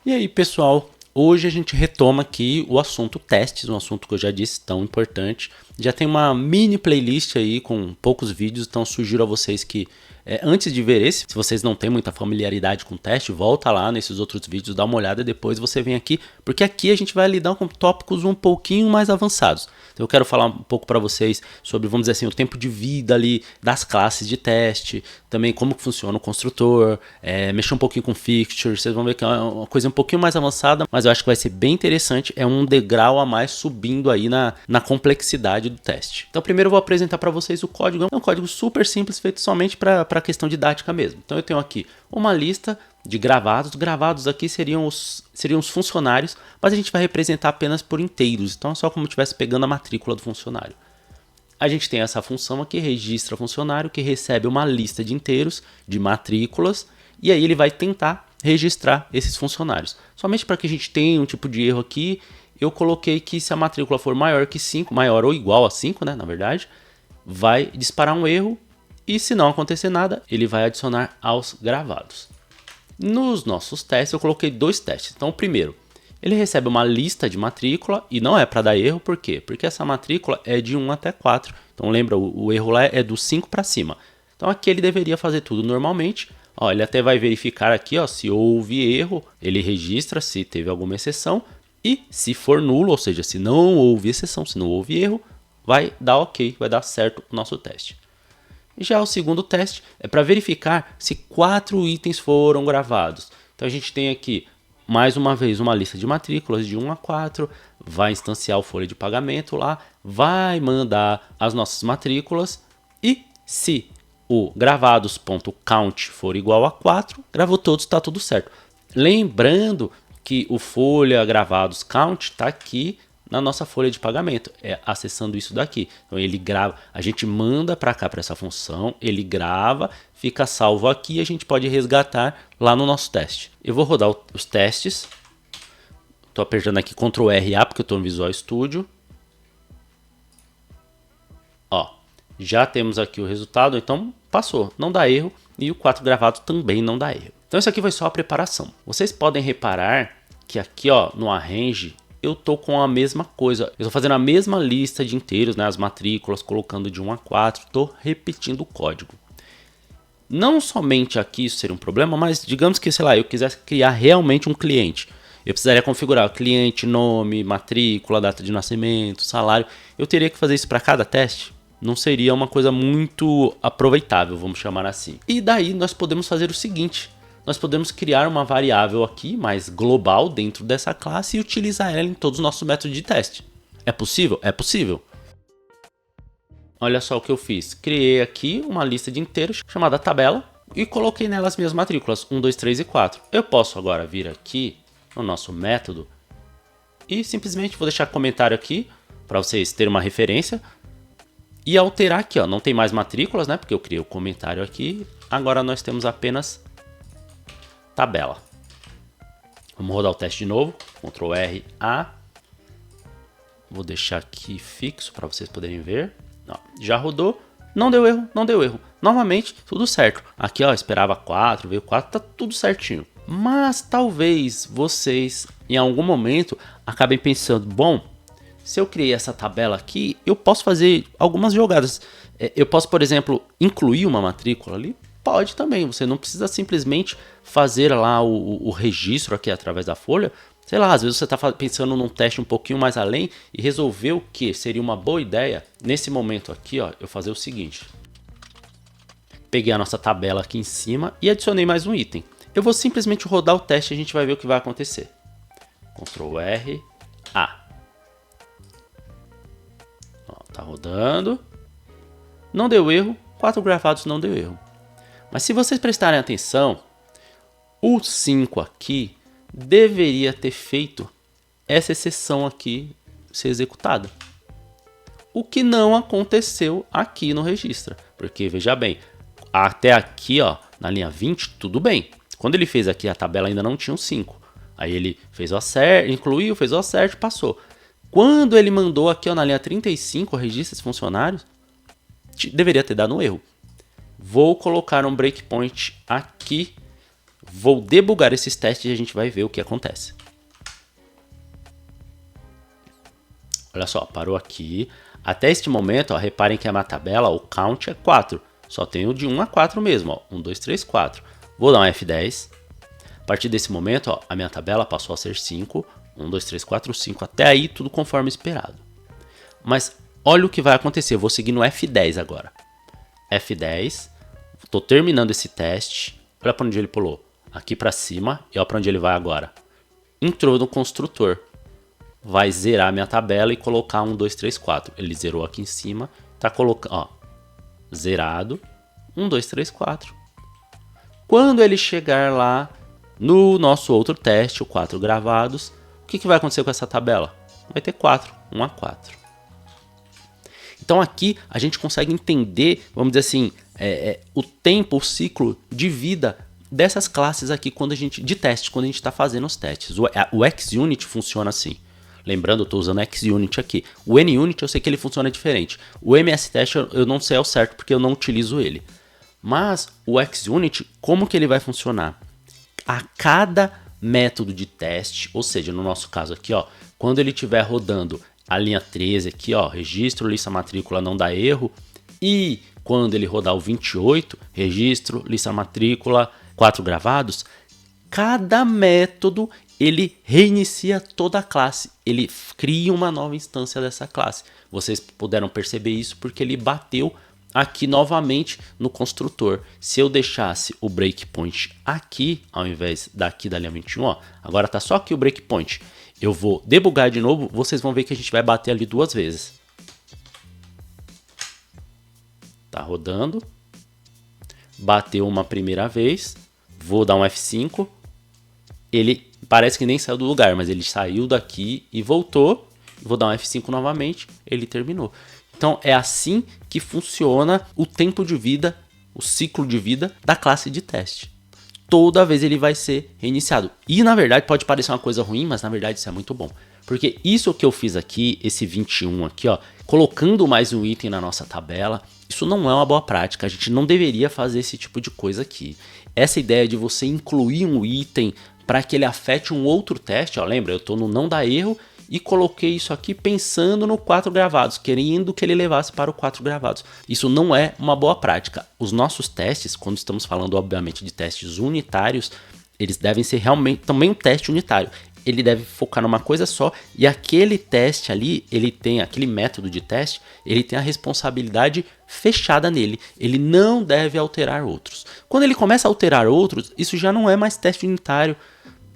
E aí, pessoal, hoje a gente retoma aqui o assunto testes, um assunto que eu já disse tão importante. Já tem uma mini playlist aí com poucos vídeos, então sugiro a vocês que antes de ver esse, se vocês não têm muita familiaridade com teste, volta lá nesses outros vídeos, dá uma olhada e depois você vem aqui, porque aqui a gente vai lidar com tópicos um pouquinho mais avançados. Então eu quero falar um pouco para vocês sobre, vamos dizer assim, o tempo de vida ali das classes de teste, também como que funciona o construtor, mexer um pouquinho com fixture, vocês vão ver que é uma coisa um pouquinho mais avançada, mas eu acho que vai ser bem interessante, é um degrau a mais subindo aí na complexidade do teste. Então primeiro eu vou apresentar para vocês o código, é um código super simples, feito somente para a questão didática mesmo. Então eu tenho aqui uma lista de gravados aqui seriam os funcionários, mas a gente vai representar apenas por inteiros, então é só como se estivesse pegando a matrícula do funcionário. A gente tem essa função aqui, registra funcionário, que recebe uma lista de inteiros, de matrículas, e aí ele vai tentar registrar esses funcionários. Somente para que a gente tenha um tipo de erro aqui, eu coloquei que se a matrícula for maior que 5, maior ou igual a 5, né, na verdade, vai disparar um erro, e se não acontecer nada, ele vai adicionar aos gravados. Nos nossos testes, eu coloquei dois testes. Então, o primeiro, ele recebe uma lista de matrícula e não é para dar erro, por quê? Porque essa matrícula é de 1 até 4. Então, lembra, o erro lá é do 5 para cima. Então, aqui ele deveria fazer tudo normalmente. Ó, ele até vai verificar aqui, ó, se houve erro, ele registra se teve alguma exceção. E se for nulo, ou seja, se não houve exceção, se não houve erro, vai dar ok, vai dar certo o nosso teste. Já o segundo teste é para verificar se 4 itens foram gravados. Então a gente tem aqui, mais uma vez, uma lista de matrículas de 1 a 4, vai instanciar o folha de pagamento lá, vai mandar as nossas matrículas e se o gravados.count for igual a 4, gravou todos, está tudo certo. Lembrando que o folha gravados count está aqui na nossa folha de pagamento, acessando isso daqui. Então ele grava, a gente manda para cá, para essa função, ele grava, fica salvo aqui e a gente pode resgatar lá no nosso teste. Eu vou rodar os testes, estou apertando aqui Ctrl RA porque eu estou no Visual Studio. Ó, já temos aqui o resultado, então passou, não dá erro e o 4 gravado também não dá erro. Então isso aqui foi só a preparação. Vocês podem reparar que aqui, ó, no Arrange, eu tô com a mesma coisa. Eu tô fazendo a mesma lista de inteiros, né, as matrículas, colocando de 1 a 4, tô repetindo o código. Não somente aqui isso seria um problema, mas digamos que, sei lá, eu quisesse criar realmente um cliente. Eu precisaria configurar o cliente, nome, matrícula, data de nascimento, salário. Eu teria que fazer isso para cada teste. Não seria uma coisa muito aproveitável, vamos chamar assim. E daí nós podemos fazer o seguinte. Nós podemos criar uma variável aqui, mais global, dentro dessa classe e utilizar ela em todos os nossos métodos de teste. É possível? É possível. Olha só o que eu fiz. Criei aqui uma lista de inteiros chamada tabela e coloquei nela as minhas matrículas 1, 2, 3 e 4. Eu posso agora vir aqui no nosso método e simplesmente vou deixar comentário aqui para vocês terem uma referência e alterar aqui, ó, não tem mais matrículas, né? Porque eu criei o comentário aqui. Agora nós temos apenas tabela. Vamos rodar o teste de novo. Ctrl R, A. Vou deixar aqui fixo para vocês poderem ver. Ó, já rodou. Não deu erro, não deu erro. Novamente, tudo certo. Aqui, ó, esperava 4, veio 4, tá tudo certinho. Mas talvez vocês, em algum momento, acabem pensando, bom, se eu criei essa tabela aqui, eu posso fazer algumas jogadas. Eu posso, por exemplo, incluir uma matrícula ali? Pode também, você não precisa simplesmente fazer lá o registro aqui através da folha. Sei lá, às vezes você está pensando num teste um pouquinho mais além e resolveu que seria uma boa ideia, nesse momento aqui, ó, eu fazer o seguinte. Peguei a nossa tabela aqui em cima e adicionei mais um item. Eu vou simplesmente rodar o teste e a gente vai ver o que vai acontecer. Ctrl R, A. Ó, tá rodando. Não deu erro, 4 gravados não deu erro. Mas se vocês prestarem atenção, o 5 aqui deveria ter feito essa exceção aqui ser executada. O que não aconteceu aqui no registro. Porque, veja bem, até aqui, ó, na linha 20, tudo bem. Quando ele fez aqui, a tabela ainda não tinha um 5. Aí ele fez o acerte, incluiu, fez o acerte, passou. Quando ele mandou aqui, ó, na linha 35, registra esses funcionários, deveria ter dado um erro. Vou colocar um breakpoint aqui. Vou debugar esses testes e a gente vai ver o que acontece. Olha só, parou aqui. Até este momento, ó, reparem que a minha tabela, o count é 4. Só tenho de 1 a 4 mesmo, ó. 1, 2, 3, 4. Vou dar um F10. A partir desse momento, ó, a minha tabela passou a ser 5. 1, 2, 3, 4, 5. Até aí, tudo conforme esperado. Mas olha o que vai acontecer. Eu vou seguir no F10 agora. F10. Estou terminando esse teste. Olha para onde ele pulou. Aqui para cima. E olha para onde ele vai agora. Entrou no construtor. Vai zerar minha tabela e colocar 1, 2, 3, 4. Ele zerou aqui em cima. Tá colocando, ó. Zerado. 1, 2, 3, 4. Quando ele chegar lá no nosso outro teste, o 4 gravados, o que vai acontecer com essa tabela? Vai ter 4. 1 a 4. Então aqui a gente consegue entender, vamos dizer assim, o tempo, o ciclo de vida dessas classes aqui de teste, quando a gente está fazendo os testes. O XUnit funciona assim. Lembrando, eu estou usando XUnit aqui. O NUnit eu sei que ele funciona diferente. O MSTest eu não sei ao certo porque eu não utilizo ele. Mas o XUnit, como que ele vai funcionar? A cada método de teste, ou seja, no nosso caso aqui, ó, quando ele estiver rodando a linha 13 aqui, ó, registro, lista matrícula não dá erro, e quando ele rodar o 28, registro, lista matrícula, 4 gravados, cada método ele reinicia toda a classe, ele cria uma nova instância dessa classe. Vocês puderam perceber isso porque ele bateu aqui novamente no construtor. Se eu deixasse o breakpoint aqui, ao invés daqui da linha 21, ó, agora tá só aqui o breakpoint. Eu vou debugar de novo, vocês vão ver que a gente vai bater ali 2 vezes. Tá rodando. Bateu uma primeira vez. Vou dar um F5. Ele parece que nem saiu do lugar, mas ele saiu daqui e voltou. Vou dar um F5 novamente. Ele terminou. Então é assim que funciona o tempo de vida, o ciclo de vida da classe de teste. Toda vez ele vai ser reiniciado. E na verdade pode parecer uma coisa ruim, mas na verdade isso é muito bom. Porque isso que eu fiz aqui, esse 21 aqui, ó, colocando mais um item na nossa tabela, isso não é uma boa prática. A gente não deveria fazer esse tipo de coisa aqui. Essa ideia de você incluir um item para que ele afete um outro teste, ó, lembra, eu estou no não dá erro e coloquei isso aqui pensando no 4 gravados, querendo que ele levasse para o 4 gravados. Isso não é uma boa prática. Os nossos testes, quando estamos falando obviamente de testes unitários, eles devem ser realmente também um teste unitário. Ele deve focar numa coisa só e aquele teste ali, ele tem aquele método de teste, ele tem a responsabilidade fechada nele. Ele não deve alterar outros. Quando ele começa a alterar outros, isso já não é mais teste unitário.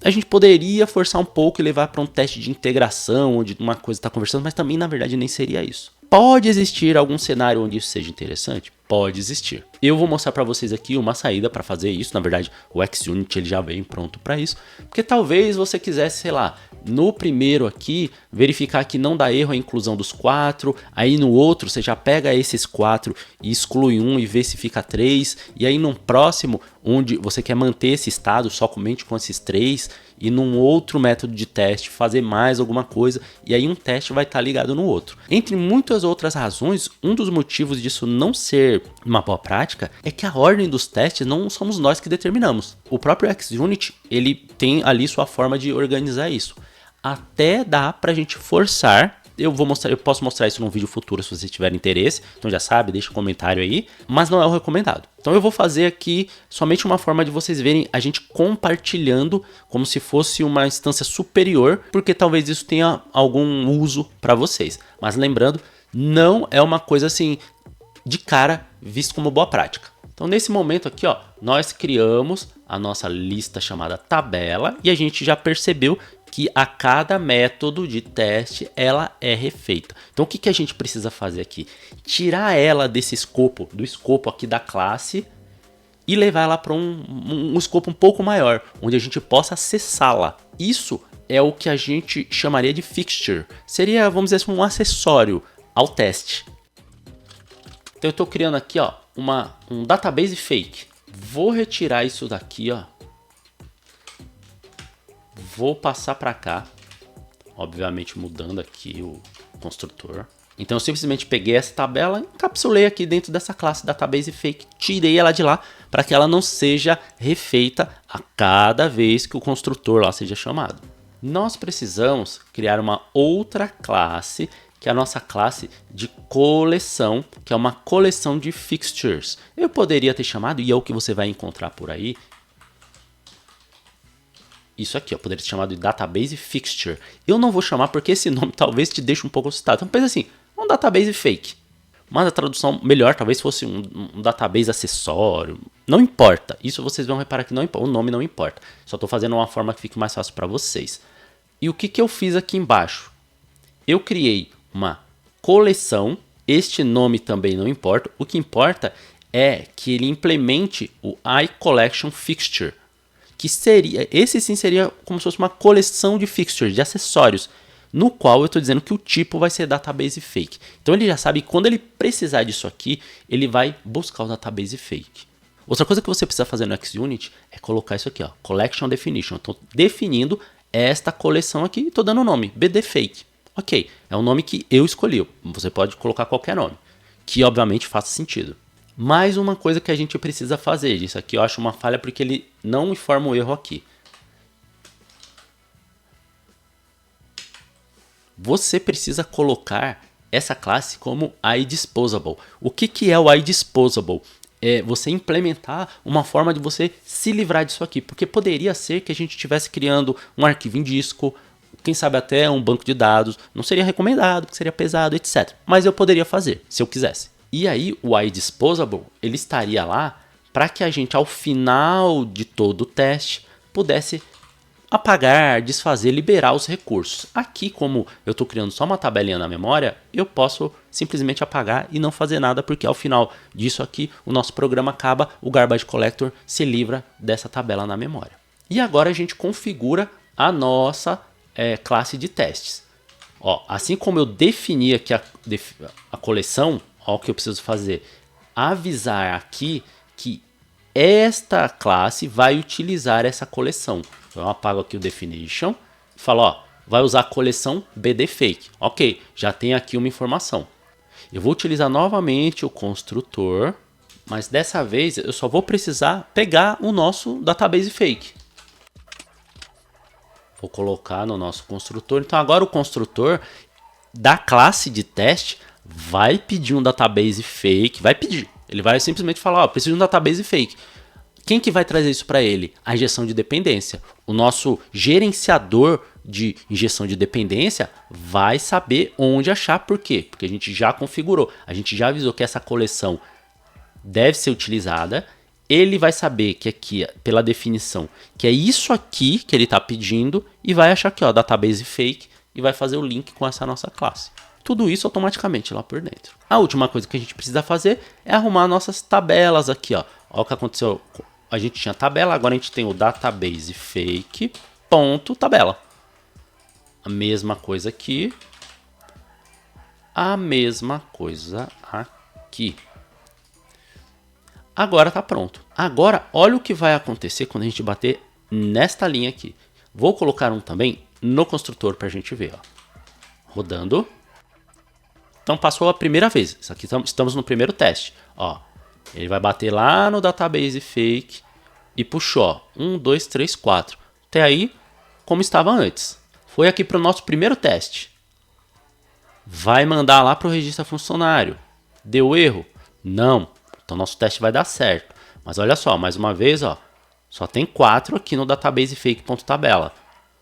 A gente poderia forçar um pouco e levar para um teste de integração, onde uma coisa está conversando, mas também na verdade nem seria isso. Pode existir algum cenário onde isso seja interessante? Pode existir. Eu vou mostrar para vocês aqui uma saída para fazer isso. Na verdade, o XUnit ele já vem pronto para isso. Porque talvez você quisesse, sei lá, no primeiro aqui, verificar que não dá erro a inclusão dos 4. Aí no outro, você já pega esses 4 e exclui um e vê se fica 3. E aí num próximo, onde você quer manter esse estado somente com esses 3. E num outro método de teste, fazer mais alguma coisa. E aí um teste vai estar ligado no outro. Entre muitas outras razões, um dos motivos disso não ser uma boa prática é que a ordem dos testes não somos nós que determinamos. O próprio XUnit, ele tem ali sua forma de organizar isso. Até dá pra gente forçar. Eu posso mostrar isso num vídeo futuro se vocês tiverem interesse. Então já sabe, deixa um comentário aí. Mas não é o recomendado. Então eu vou fazer aqui somente uma forma de vocês verem a gente compartilhando como se fosse uma instância superior. Porque talvez isso tenha algum uso para vocês. Mas lembrando, não é uma coisa assim de cara visto como boa prática. Então nesse momento aqui, ó, nós criamos a nossa lista chamada tabela e a gente já percebeu que a cada método de teste ela é refeita. Então o que a gente precisa fazer aqui? Tirar ela desse escopo, do escopo aqui da classe e levar ela para um escopo um pouco maior, onde a gente possa acessá-la. Isso é o que a gente chamaria de fixture. Seria, vamos dizer assim, um acessório ao teste. Então eu estou criando aqui, ó, um database fake. Vou retirar isso daqui, ó. Vou passar para cá, obviamente mudando aqui o construtor. Então eu simplesmente peguei essa tabela, encapsulei aqui dentro dessa classe database fake, tirei ela de lá para que ela não seja refeita a cada vez que o construtor lá seja chamado. Nós precisamos criar uma outra classe, que é a nossa classe de coleção, que é uma coleção de fixtures. Eu poderia ter chamado, e é o que você vai encontrar por aí, isso aqui, ó, poderia ter chamado de database fixture. Eu não vou chamar porque esse nome talvez te deixe um pouco assustado. Então pensa assim, um database fake. Mas a tradução melhor talvez fosse um database acessório. Não importa. Isso vocês vão reparar que não importa. O nome não importa. Só estou fazendo uma forma que fique mais fácil para vocês. E o que eu fiz aqui embaixo? Eu criei uma coleção. Este nome também não importa. O que importa é que ele implemente o iCollection Fixture. Que seria, esse sim seria como se fosse uma coleção de fixtures, de acessórios, no qual eu estou dizendo que o tipo vai ser database fake. Então ele já sabe que quando ele precisar disso aqui, ele vai buscar o database fake. Outra coisa que você precisa fazer no XUnit é colocar isso aqui, ó, Collection Definition. Estou definindo esta coleção aqui e estou dando o nome, BD Fake. Ok, é um nome que eu escolhi, você pode colocar qualquer nome, que obviamente faça sentido. Mais uma coisa que a gente precisa fazer, isso aqui eu acho uma falha porque ele não informa o erro aqui. Você precisa colocar essa classe como iDisposable. O que é o iDisposable? É você implementar uma forma de você se livrar disso aqui, porque poderia ser que a gente estivesse criando um arquivo em disco, quem sabe até um banco de dados, não seria recomendado, porque seria pesado, etc. Mas eu poderia fazer, se eu quisesse. E aí o iDisposable, ele estaria lá para que a gente, ao final de todo o teste, pudesse apagar, desfazer, liberar os recursos. Aqui, como eu estou criando só uma tabelinha na memória, eu posso simplesmente apagar e não fazer nada, porque ao final disso aqui, o nosso programa acaba, o Garbage Collector se livra dessa tabela na memória. E agora a gente configura a nossa classe de testes. Ó, assim como eu defini aqui a coleção, ó, o que eu preciso fazer? Avisar aqui que esta classe vai utilizar essa coleção. Então eu apago aqui o definition e falo, ó, vai usar a coleção BDFake. Ok, já tem aqui uma informação. Eu vou utilizar novamente o construtor, mas dessa vez eu só vou precisar pegar o nosso database fake. Vou colocar no nosso construtor. Então agora o construtor da classe de teste vai pedir um database fake, vai pedir. Ele vai simplesmente falar, ó, preciso de um database fake. Quem que vai trazer isso para ele? A injeção de dependência. O nosso gerenciador de injeção de dependência vai saber onde achar. Por quê? Porque a gente já configurou, a gente já avisou que essa coleção deve ser utilizada. Ele vai saber que aqui, pela definição, que é isso aqui que ele está pedindo e vai achar aqui, ó, database fake e vai fazer o link com essa nossa classe. Tudo isso automaticamente lá por dentro. A última coisa que a gente precisa fazer é arrumar nossas tabelas aqui, ó. Olha o que aconteceu. A gente tinha tabela, agora a gente tem o database fake ponto tabela. A mesma coisa aqui. A mesma coisa aqui. Agora tá pronto. Agora, olha o que vai acontecer quando a gente bater nesta linha aqui. Vou colocar um também no construtor para a gente ver, ó. Rodando. Então passou a primeira vez. Isso aqui estamos no primeiro teste. Ó, ele vai bater lá no database fake e puxou, ó, 1, 2, 3, 4. Até aí, como estava antes. Foi aqui para o nosso primeiro teste. Vai mandar lá para o registro funcionário. Deu erro? Não. Então nosso teste vai dar certo. Mas olha só, mais uma vez, ó, só tem 4 aqui no database fake.tabela.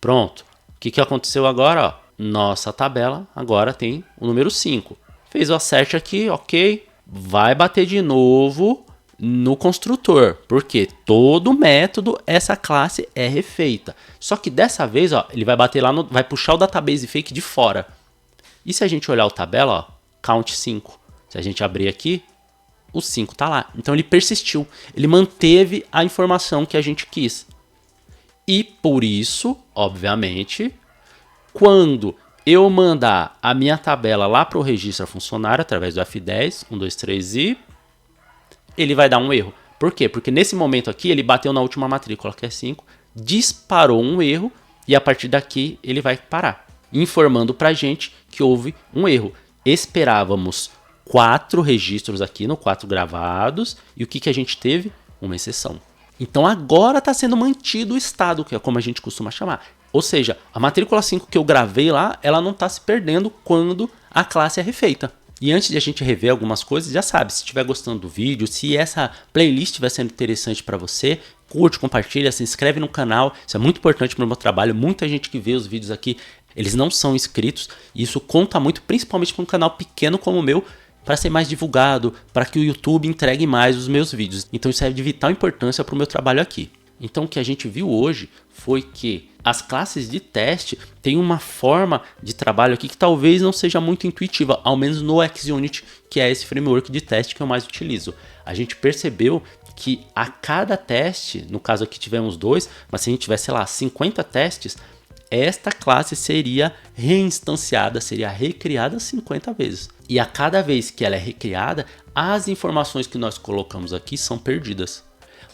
Pronto. O que aconteceu agora? Ó? Nossa tabela agora tem o número 5. Fez o acerte aqui, ok. Vai bater de novo no construtor, porque todo método, essa classe é refeita. Só que dessa vez, ó, ele vai bater lá, vai puxar o database fake de fora. E se a gente olhar o tabela, ó, count 5. Se a gente abrir aqui, o 5 tá lá. Então ele persistiu, ele manteve a informação que a gente quis. E por isso, obviamente, quando eu mandar a minha tabela lá para o registro funcionário através do F10, 1, 2, 3 e ele vai dar um erro. Por quê? Porque nesse momento aqui ele bateu na última matrícula, que é 5, disparou um erro e a partir daqui ele vai parar, informando para a gente que houve um erro. Esperávamos 4 registros aqui, no 4 gravados, e o que a gente teve? Uma exceção. Então agora está sendo mantido o estado, que é como a gente costuma chamar. Ou seja, a matrícula 5 que eu gravei lá, ela não está se perdendo quando a classe é refeita. E antes de a gente rever algumas coisas, já sabe, se estiver gostando do vídeo, se essa playlist estiver sendo interessante para você, curte, compartilha, se inscreve no canal. Isso é muito importante para o meu trabalho. Muita gente que vê os vídeos aqui, eles não são inscritos. E isso conta muito, principalmente para um canal pequeno como o meu, para ser mais divulgado, para que o YouTube entregue mais os meus vídeos. Então isso é de vital importância para o meu trabalho aqui. Então o que a gente viu hoje foi que as classes de teste têm uma forma de trabalho aqui que talvez não seja muito intuitiva, ao menos no XUnit, que é esse framework de teste que eu mais utilizo. A gente percebeu que a cada teste, no caso aqui tivemos 2, mas se a gente tivesse, sei lá, 50 testes, esta classe seria reinstanciada, seria recriada 50 vezes. E a cada vez que ela é recriada, as informações que nós colocamos aqui são perdidas.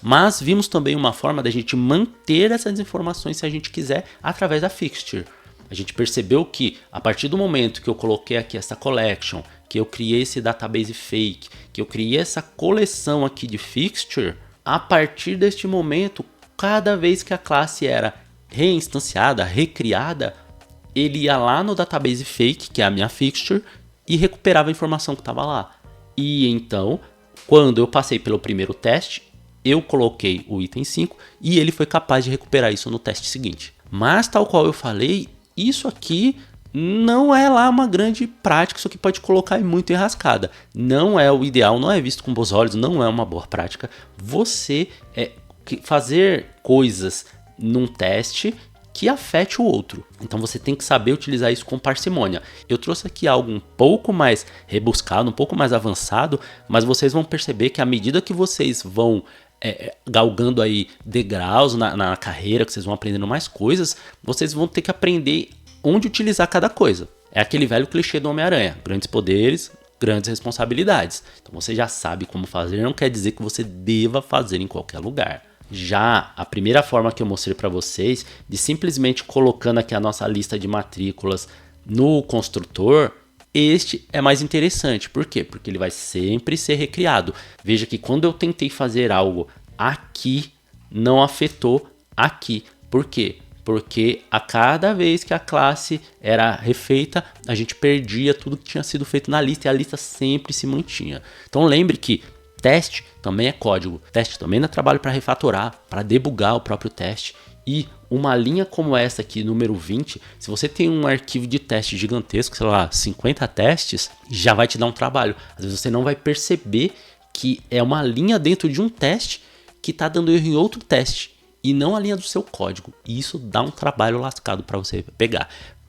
Mas vimos também uma forma da gente manter essas informações se a gente quiser através da fixture. A gente percebeu que a partir do momento que eu coloquei aqui essa collection, que eu criei esse database fake, que eu criei essa coleção aqui de fixture, a partir deste momento, cada vez que a classe era reinstanciada, recriada, ele ia lá no database fake, que é a minha fixture, e recuperava a informação que estava lá. E então, quando eu passei pelo primeiro teste, eu coloquei o item 5 e ele foi capaz de recuperar isso no teste seguinte. Mas tal qual eu falei, isso aqui não é lá uma grande prática, isso aqui pode colocar em muito enrascada. Não é o ideal, não é visto com bons olhos, não é uma boa prática. Você fazer coisas num teste que afete o outro. Então você tem que saber utilizar isso com parcimônia. Eu trouxe aqui algo um pouco mais rebuscado, um pouco mais avançado, mas vocês vão perceber que à medida que vocês vão galgando aí degraus na carreira, que vocês vão aprendendo mais coisas, vocês vão ter que aprender onde utilizar cada coisa. É aquele velho clichê do Homem-Aranha: grandes poderes, grandes responsabilidades. Então você já sabe como fazer, não quer dizer que você deva fazer em qualquer lugar. Já a primeira forma que eu mostrei para vocês, de simplesmente colocando aqui a nossa lista de matrículas no construtor, este é mais interessante. Por quê? Porque ele vai sempre ser recriado. Veja que quando eu tentei fazer algo aqui, não afetou aqui. Por quê? Porque a cada vez que a classe era refeita, a gente perdia tudo que tinha sido feito na lista e a lista sempre se mantinha. Então lembre que teste também é código, teste também dá trabalho para refatorar, para debugar o próprio teste. E uma linha como essa aqui, número 20, se você tem um arquivo de teste gigantesco, sei lá, 50 testes, já vai te dar um trabalho. Às vezes você não vai perceber que é uma linha dentro de um teste que está dando erro em outro teste, e não a linha do seu código. E isso dá um trabalho lascado para você pegar.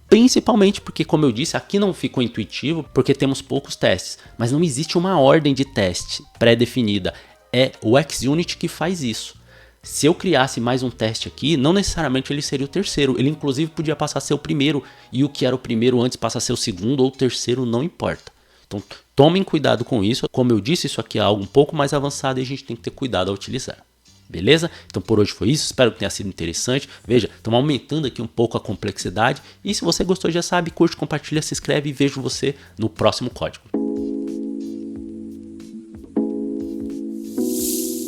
Principalmente porque, como eu disse, aqui não ficou intuitivo porque temos poucos testes, mas não existe uma ordem de teste pré-definida. É o XUnit que faz isso. Se eu criasse mais um teste aqui, não necessariamente ele seria o terceiro. Ele inclusive podia passar a ser o primeiro, e o que era o primeiro antes passa a ser o segundo ou o terceiro, não importa. Então tomem cuidado com isso. Como eu disse, isso aqui é algo um pouco mais avançado e a gente tem que ter cuidado ao utilizar. Beleza? Então por hoje foi isso, espero que tenha sido interessante. Veja, estamos aumentando aqui um pouco a complexidade. E se você gostou, já sabe, curte, compartilha, se inscreve e vejo você no próximo código.